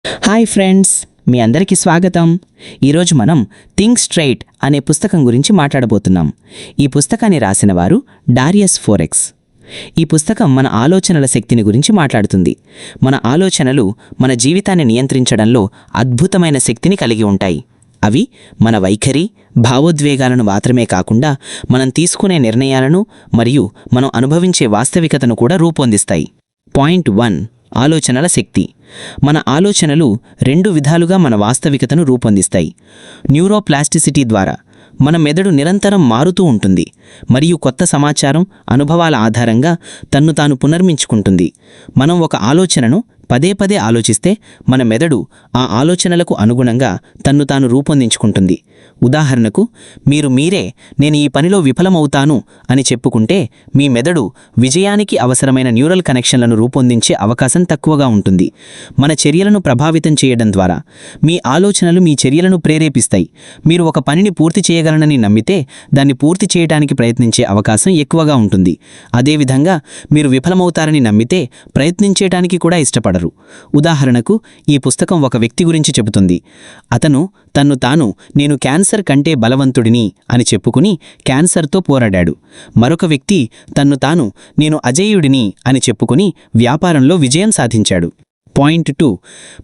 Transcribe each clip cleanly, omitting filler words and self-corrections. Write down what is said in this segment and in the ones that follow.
Hi friends, మీ అందరికీ స్వాగతం. ఈరోజు మనం థింక్ స్ట్రైట్ అనే పుస్తకం గురించి మాట్లాడబోతున్నాం. ఈ పుస్తకాన్ని రాసిన వారు డారియస్ ఫోరెక్స్. ఈ పుస్తకం మన ఆలోచనల శక్తిని గురించి మాట్లాడుతుంది. మన ఆలోచనలు మన జీవితాన్ని నియంత్రించడంలో అద్భుతమైన శక్తిని కలిగి ఉంటాయి. అవి మన వైఖరి, భావోద్వేగాలను మాత్రమే కాకుండా మనం తీసుకునే నిర్ణయాలను మరియు మనం అనుభవించే వాస్తవికతను కూడా రూపొందిస్తాయి. పాయింట్ 1, ఆలోచనల శక్తి. మన ఆలోచనలు రెండు విధాలుగా మన వాస్తవికతను రూపొందిస్తాయి. న్యూరోప్లాస్టిసిటీ ద్వారా మన మెదడు నిరంతరం మారుతూ ఉంటుంది మరియు కొత్త సమాచారం, అనుభవాల ఆధారంగా తన్ను తాను పునర్మించుకుంటుంది. మనం ఒక ఆలోచనను పదే పదే ఆలోచిస్తే మన మెదడు ఆ ఆలోచనలకు అనుగుణంగా తన్ను తాను రూపొందించుకుంటుంది. ఉదాహరణకు, మీరే నేను ఈ పనిలో విఫలమవుతాను అని చెప్పుకుంటే మీ మెదడు విజయానికి అవసరమైన న్యూరల్ కనెక్షన్లను రూపొందించే అవకాశం తక్కువగా ఉంటుంది. మన చర్యలను ప్రభావితం చేయడం ద్వారా మీ ఆలోచనలు మీ చర్యలను ప్రేరేపిస్తాయి. మీరు ఒక పనిని పూర్తి చేయగలనని నమ్మితే దాన్ని పూర్తి చేయడానికి ప్రయత్నించే అవకాశం ఎక్కువగా ఉంటుంది. అదేవిధంగా మీరు విఫలమవుతారని నమ్మితే ప్రయత్నించేటానికి కూడా ఇష్టపడరు. ఉదాహరణకు, ఈ పుస్తకం ఒక వ్యక్తి గురించి చెబుతుంది. అతను తన్ను తాను నేను క్యాన్సర్ కంటే బలవంతుడిని అని చెప్పుకుని క్యాన్సర్తో పోరాడాడు. మరొక వ్యక్తి తన్ను తాను నేను అజేయుడిని అని చెప్పుకుని వ్యాపారంలో విజయం సాధించాడు. పాయింట్ 2,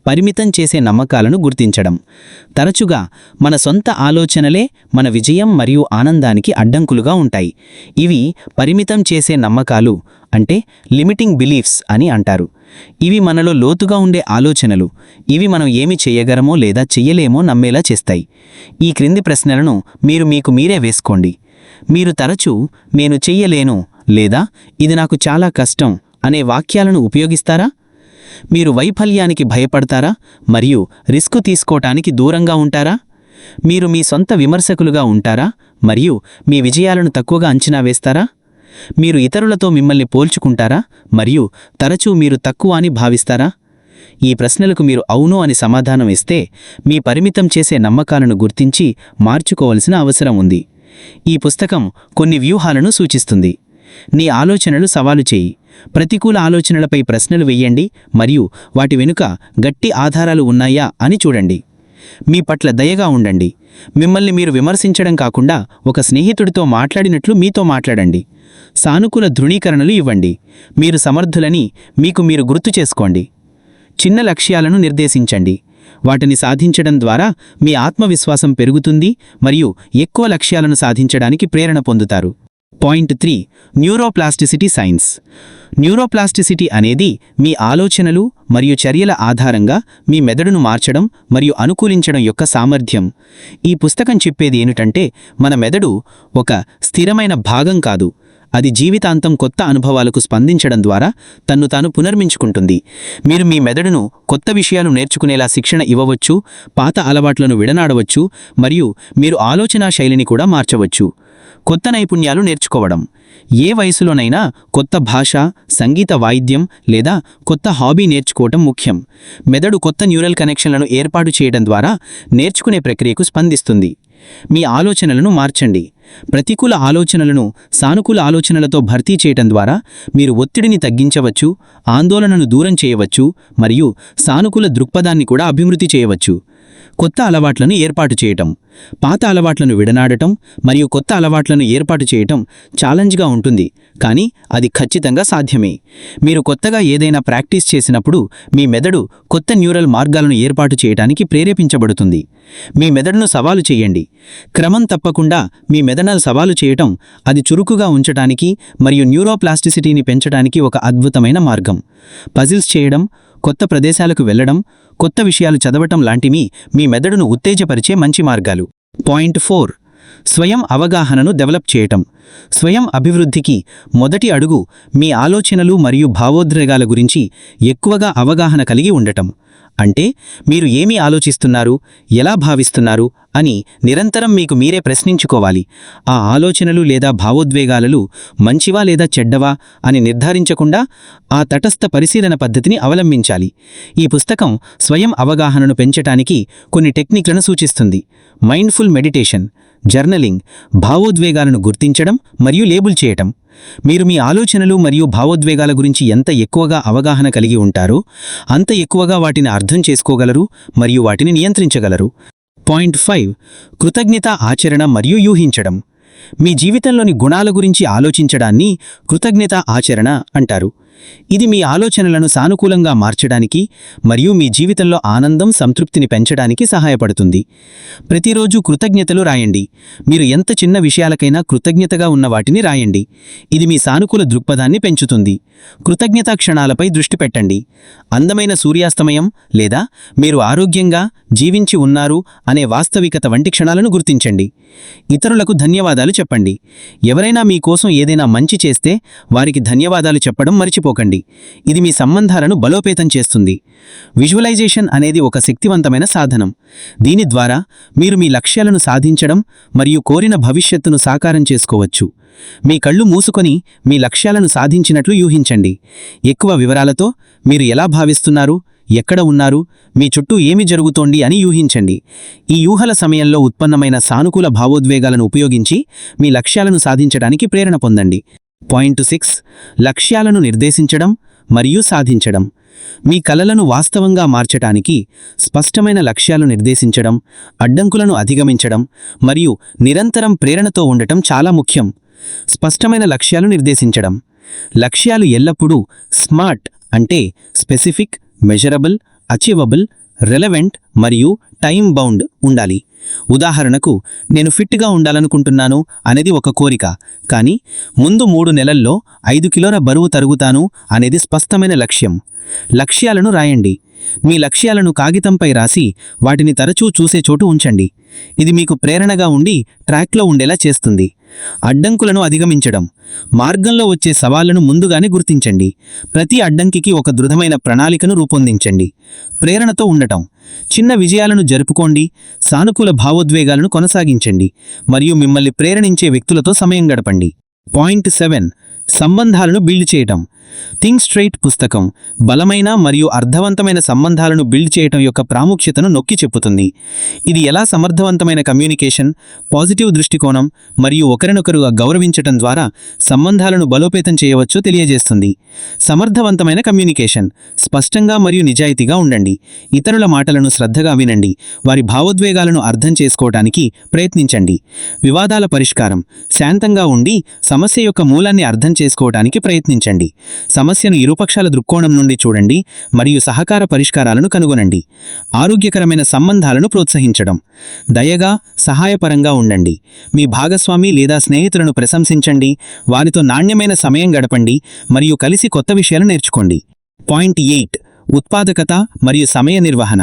పరిమితం చేసే నమ్మకాలను గుర్తించడం. తరచుగా మన సొంత ఆలోచనలే మన విజయం మరియు ఆనందానికి అడ్డంకులుగా ఉంటాయి. ఇవి పరిమితం చేసే నమ్మకాలు, అంటే లిమిటింగ్ బిలీఫ్స్ అని అంటారు. ఇవి మనలో లోతుగా ఉండే ఆలోచనలు. ఇవి మనం ఏమి చెయ్యగలమో లేదా చెయ్యలేమో నమ్మేలా చేస్తాయి. ఈ క్రింది ప్రశ్నలను మీకు మీరే వేసుకోండి. మీరు తరచూ నేను చెయ్యలేను లేదా ఇది నాకు చాలా కష్టం అనే వాక్యాలను ఉపయోగిస్తారా? మీరు వైఫల్యానికి భయపడతారా మరియు రిస్కు తీసుకోవటానికి దూరంగా ఉంటారా? మీరు మీ సొంత విమర్శకులుగా ఉంటారా మరియు మీ విజయాలను తక్కువగా అంచనా వేస్తారా? మీరు ఇతరులతో మిమ్మల్ని పోల్చుకుంటారా మరియు తరచూ మీరు తక్కువ అని భావిస్తారా? ఈ ప్రశ్నలకు మీరు అవును అని సమాధానం ఇస్తే మీ పరిమితం చేసే నమ్మకాలను గుర్తించి మార్చుకోవలసిన అవసరం ఉంది. ఈ పుస్తకం కొన్ని వ్యూహాలను సూచిస్తుంది. నీ ఆలోచనలు సవాలు చేయి. ప్రతికూల ఆలోచనలపై ప్రశ్నలు వెయ్యండి మరియు వాటి వెనుక గట్టి ఆధారాలు ఉన్నాయా అని చూడండి. మీ పట్ల దయగా ఉండండి. మిమ్మల్ని మీరు విమర్శించడం కాకుండా ఒక స్నేహితుడితో మాట్లాడినట్లు మీతో మాట్లాడండి. సానుకూల ధృవీకరణలు ఇవ్వండి. మీరు సమర్థులని మీరు గుర్తు చేసుకోండి. చిన్న లక్ష్యాలను నిర్దేశించండి. వాటిని సాధించడం ద్వారా మీ ఆత్మవిశ్వాసం పెరుగుతుంది మరియు ఎక్కువ లక్ష్యాలను సాధించడానికి ప్రేరణ పొందుతారు. Point 3, neuroplasticity science. న్యూరోప్లాస్టిసిటీ అనేది మీ ఆలోచనలు మరియు చర్యల ఆధారంగా మీ మెదడును మార్చడం మరియు అనుకూలించడం యొక్క సామర్థ్యం. ఈ పుస్తకం చెప్పేది ఏమిటంటే, మన మెదడు ఒక స్థిరమైన భాగం కాదు. అది జీవితాంతం కొత్త అనుభవాలకు స్పందించడం ద్వారా తన్ను తాను పునర్మించుకుంటుంది. మీరు మీ మెదడును కొత్త విషయాలు నేర్చుకునేలా శిక్షణ ఇవ్వవచ్చు, పాత అలవాట్లను విడనాడవచ్చు మరియు మీరు ఆలోచనా శైలిని కూడా మార్చవచ్చు. కొత్త నైపుణ్యాలు నేర్చుకోవడం. ఏ వయసులోనైనా కొత్త భాష, సంగీత వాయిద్యం లేదా కొత్త హాబీ నేర్చుకోవటం ముఖ్యం. మెదడు కొత్త న్యూరల్ కనెక్షన్లను ఏర్పాటు చేయడం ద్వారా నేర్చుకునే ప్రక్రియకు స్పందిస్తుంది. మీ ఆలోచనలను మార్చండి. ప్రతికూల ఆలోచనలను సానుకూల ఆలోచనలతో భర్తీ చేయటం ద్వారా మీరు ఒత్తిడిని తగ్గించవచ్చు, ఆందోళనను దూరం చేయవచ్చు మరియు సానుకూల దృక్పథాన్ని కూడా అభివృద్ధి చేయవచ్చు. కొత్త అలవాట్లను ఏర్పాటు చేయటం. పాత అలవాట్లను విడనాడటం మరియు కొత్త అలవాట్లను ఏర్పాటు చేయటం ఛాలెంజ్గా ఉంటుంది, కానీ అది ఖచ్చితంగా సాధ్యమే. మీరు కొత్తగా ఏదైనా ప్రాక్టీస్ చేసినప్పుడు మీ మెదడు కొత్త న్యూరల్ మార్గాలను ఏర్పాటు చేయడానికి ప్రేరేపించబడుతుంది. మీ మెదడును సవాలు చేయండి. క్రమం తప్పకుండా మీ మెదడును సవాలు చేయటం అది చురుకుగా ఉంచటానికి మరియు న్యూరోప్లాస్టిసిటీని పెంచడానికి ఒక అద్భుతమైన మార్గం. పజిల్స్ చేయడం, కొత్త ప్రదేశాలకు వెళ్లడం, కొత్త విషయాలు చదవటం లాంటివి మీ మెదడును ఉత్తేజపరిచే మంచి మార్గాలు. పాయింట్ 4, స్వయం అవగాహనను డెవలప్ చేయటం. స్వయం అభివృద్ధికి మొదటి అడుగు మీ ఆలోచనలు మరియు భావోద్వేగాల గురించి ఎక్కువగా అవగాహన కలిగి ఉండటం. అంటే మీరు ఏమి ఆలోచిస్తున్నారు, ఎలా భావిస్తున్నారు అని నిరంతరం మీరే ప్రశ్నించుకోవాలి. ఆ ఆలోచనలు లేదా భావోద్వేగాలు మంచివా లేదా చెడ్డవా అని నిర్ధారించకుండా ఆ తటస్థ పరిశీలన పద్ధతిని అవలంబించాలి. ఈ పుస్తకం స్వయం అవగాహనను పెంచటానికి కొన్ని టెక్నిక్లను సూచిస్తుంది. మైండ్ఫుల్ మెడిటేషన్, జర్నలింగ్, భావోద్వేగాలను గుర్తించడం మరియు లేబుల్ చేయటం. మీరు మీ ఆలోచనలు మరియు భావోద్వేగాల గురించి ఎంత ఎక్కువగా అవగాహన కలిగి ఉంటారో అంత ఎక్కువగా వాటిని అర్థం చేసుకోగలరు మరియు వాటిని నియంత్రించగలరు. పాయింట్ 5 కృతజ్ఞత ఆచరణ మరియు యూహించడం. మీ జీవితంలోని గుణాల గురించి ఆలోచించడాన్ని కృతజ్ఞత ఆచరణ అంటారు. ఇది మీ ఆలోచనలను సానుకూలంగా మార్చడానికి మరియు మీ జీవితంలో ఆనందం సంతృప్తిని పెంచడానికి సహాయపడుతుంది. ప్రతిరోజు కృతజ్ఞతలు రాయండి. మీరు ఎంత చిన్న విషయాలకైనా కృతజ్ఞతగా ఉన్న వాటిని రాయండి. ఇది మీ సానుకూల దృక్పథాన్ని పెంచుతుంది. కృతజ్ఞతా క్షణాలపై దృష్టి పెట్టండి. అందమైన సూర్యాస్తమయం లేదా మీరు ఆరోగ్యంగా జీవించి ఉన్నారు అనే వాస్తవికత వంటి క్షణాలను గుర్తించండి. ఇతరులకు ధన్యవాదాలు చెప్పండి. ఎవరైనా మీకోసం ఏదైనా మంచి చేస్తే వారికి ధన్యవాదాలు చెప్పడం మర్చిపోకండి. ఇది మీ సంబంధాలను బలోపేతం చేస్తుంది. విజువలైజేషన్ అనేది ఒక శక్తివంతమైన సాధనం. దీని ద్వారా మీరు మీ లక్ష్యాలను సాధించడం మరియు కోరిన భవిష్యత్తును సాకారం చేసుకోవచ్చు. మీ కళ్ళు మూసుకొని మీ లక్ష్యాలను సాధించినట్లు యూహించండి. ఎక్కువ వివరాలతో మీరు ఎలా భావిస్తున్నారు, ఎక్కడ ఉన్నారు, మీ చుట్టూ ఏమి జరుగుతోంది అని యూహించండి. ఈ యూహల సమయంలో ఉత్పన్నమైన సానుకూల భావోద్వేగాలను ఉపయోగించి మీ లక్ష్యాలను సాధించడానికి ప్రేరణ పొందండి. పాయింట్ 6 లక్ష్యాలను నిర్దేశించడం మరియు సాధించడం. మీ కలలను వాస్తవంగా మార్చటానికి స్పష్టమైన లక్ష్యాలు నిర్దేశించడం, అడ్డంకులను అధిగమించడం మరియు నిరంతరం ప్రేరణతో ఉండటం చాలా ముఖ్యం. స్పష్టమైన లక్ష్యాలు నిర్దేశించడం. లక్ష్యాలు ఎల్లప్పుడూ స్మార్ట్ అంటే స్పెసిఫిక్, మెజరబుల్, అచీవబుల్, రెలెవెంట్ మరియు టైమ్ బౌండ్ ఉండాలి. ఉదాహరణకు, నేను ఫిట్గా ఉండాలనుకుంటున్నాను అనేది ఒక కోరిక, కానీ ముందు 3 నెలల్లో 5 కిలోల బరువు తరుగుతాను అనేది స్పష్టమైన లక్ష్యం. లక్ష్యాలను రాయండి. మీ లక్ష్యాలను కాగితంపై రాసి వాటిని తరచూ చూసే చోటు ఉంచండి. ఇది మీకు ప్రేరణగా ఉండి ట్రాక్లో ఉండేలా చేస్తుంది. అడ్డంకులను అధిగమించడం. మార్గంలో వచ్చే సవాళ్లను ముందుగానే గుర్తించండి. ప్రతి అడ్డంకికి ఒక దృఢమైన ప్రణాళికను రూపొందించండి. ప్రేరణతో ఉండటం. చిన్న విజయాలను జరుపుకోండి, సానుకూల భావోద్వేగాలను కొనసాగించండి మరియు మిమ్మల్ని ప్రేరణించే వ్యక్తులతో సమయం గడపండి. పాయింట్ 7 సంబంధాలను బిల్డ్ చేయటం. థింక్ స్ట్రెయిట్ పుస్తకం బలమైన మరియు అర్థవంతమైన సంబంధాలను బిల్డ్ చేయటం యొక్క ప్రాముఖ్యతను నొక్కి చెప్పుతుంది. ఇది ఎలా సమర్థవంతమైన కమ్యూనికేషన్, పాజిటివ్ దృష్టికోణం మరియు ఒకరినొకరు గౌరవించటం ద్వారా సంబంధాలను బలోపేతం చేయవచ్చో తెలియజేస్తుంది. సమర్థవంతమైన కమ్యూనికేషన్. స్పష్టంగా మరియు నిజాయితీగా ఉండండి. ఇతరుల మాటలను శ్రద్ధగా వినండి. వారి భావోద్వేగాలను అర్థం చేసుకోవటానికి ప్రయత్నించండి. వివాదాల పరిష్కారం. శాంతంగా ఉండి సమస్య యొక్క మూలాన్ని అర్థం చేసుకోవటానికి ప్రయత్నించండి. సమస్యను ఇరుపక్షాల దృక్కోణం నుండి చూడండి మరియు సహకార పరిష్కారాలను కనుగొనండి. ఆరోగ్యకరమైన సంబంధాలను ప్రోత్సహించడం. దయగా, సహాయపరంగా ఉండండి. మీ భాగస్వామి లేదా స్నేహితులను ప్రశంసించండి. వారితో నాణ్యమైన సమయం గడపండి మరియు కలిసి కొత్త విషయాలు నేర్చుకోండి. పాయింట్ 8 ఉత్పాదకత మరియు సమయ నిర్వహణ.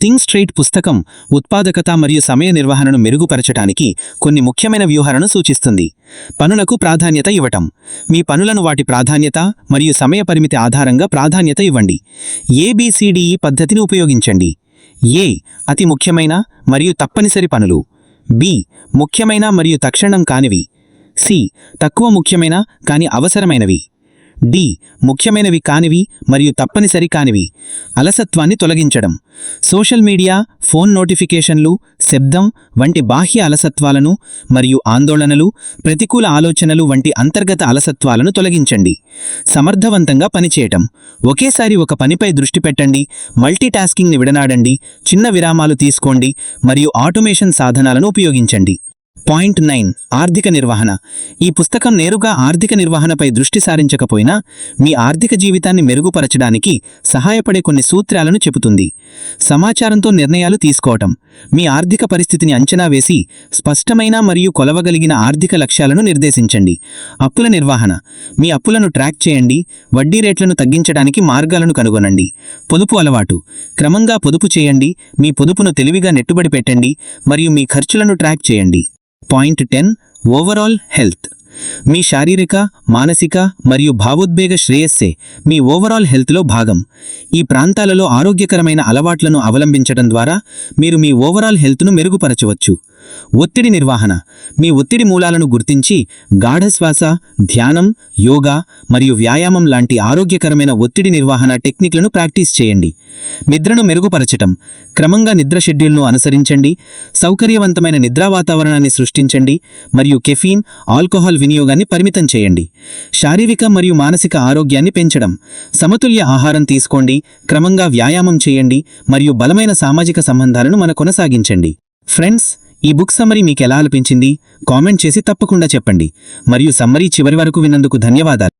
థింక్ స్ట్రెయిట్ పుస్తకం ఉత్పాదకత మరియు సమయ నిర్వహణను మెరుగుపరచడానికి కొన్ని ముఖ్యమైన వ్యూహాలను సూచిస్తుంది. పనులకు ప్రాధాన్యత ఇవ్వటం. మీ పనులను వాటి ప్రాధాన్యత మరియు సమయ పరిమితి ఆధారంగా ప్రాధాన్యత ఇవ్వండి. ABCDE పద్ధతిని ఉపయోగించండి. A అతి ముఖ్యమైన మరియు తప్పనిసరి పనులు. B ముఖ్యమైన మరియు తక్షణం కానివి. C తక్కువ ముఖ్యమైన కానీ అవసరమైనవి. D ముఖ్యమైనవి కానివి మరియు తప్పనిసరి కానివి. అలసత్వాన్ని తొలగించడం. సోషల్ మీడియా, ఫోన్ నోటిఫికేషన్లు, శబ్దం వంటి బాహ్య అలసత్వాలను మరియు ఆందోళనలు, ప్రతికూల ఆలోచనలు వంటి అంతర్గత అలసత్వాలను తొలగించండి. సమర్థవంతంగా పనిచేయటం. ఒకేసారి ఒక పనిపై దృష్టి పెట్టండి. మల్టీటాస్కింగ్ని విడనాడండి. చిన్న విరామాలు తీసుకోండి మరియు ఆటోమేషన్ సాధనాలను ఉపయోగించండి. పాయింట్ 9 ఆర్థిక నిర్వహణ. ఈ పుస్తకం నేరుగా ఆర్థిక నిర్వహణపై దృష్టి సారించకపోయినా మీ ఆర్థిక జీవితాన్ని మెరుగుపరచడానికి సహాయపడే కొన్ని సూత్రాలను చెబుతుంది. సమాచారంతో నిర్ణయాలు తీసుకోవటం. మీ ఆర్థిక పరిస్థితిని అంచనా వేసి స్పష్టమైన మరియు కొలవగలిగిన ఆర్థిక లక్ష్యాలను నిర్దేశించండి. అప్పుల నిర్వహణ. మీ అప్పులను ట్రాక్ చేయండి. వడ్డీ రేట్లను తగ్గించడానికి మార్గాలను కనుగొనండి. పొదుపు అలవాటు. క్రమంగా పొదుపు చేయండి. మీ పొదుపును తెలివిగా నెట్టుబడి పెట్టండి మరియు మీ ఖర్చులను ట్రాక్ చేయండి. Point 10 overall health. మీ శారీరక, మానసిక మరియు భావోద్వేగ శ్రేయస్సే మీ ఓవరాల్ హెల్త్లో భాగం. ఈ ప్రాంతాలలో ఆరోగ్యకరమైన అలవాట్లను అవలంబించడం ద్వారా మీరు మీ ఓవరాల్ హెల్త్ను మెరుగుపరచవచ్చు. ఒత్తిడి నిర్వహణ. మీ ఒత్తిడి మూలాలను గుర్తించి గాఢశ్వాస, ధ్యానం, యోగా మరియు వ్యాయామం లాంటి ఆరోగ్యకరమైన ఒత్తిడి నిర్వహణ టెక్నిక్లను ప్రాక్టీస్ చేయండి. నిద్రను మెరుగుపరచటం. క్రమంగా నిద్ర షెడ్యూల్ను అనుసరించండి, సౌకర్యవంతమైన నిద్రా వాతావరణాన్ని సృష్టించండి మరియు కెఫీన్, ఆల్కహాల్ వినియోగాన్ని పరిమితం చేయండి. శారీరక మరియు మానసిక ఆరోగ్యాన్ని పెంచడం. సమతుల్య ఆహారం తీసుకోండి, క్రమంగా వ్యాయామం చేయండి మరియు బలమైన సామాజిక సంబంధాలను కొనసాగించండి. ఫ్రెండ్స్, ఈ బుక్ సమ్మరీ మీకెలా అనిపించింది? కామెంట్ చేసి తప్పకుండా చెప్పండి. మరియు సమ్మరీ చివరి వరకు విన్నందుకు ధన్యవాదాలు.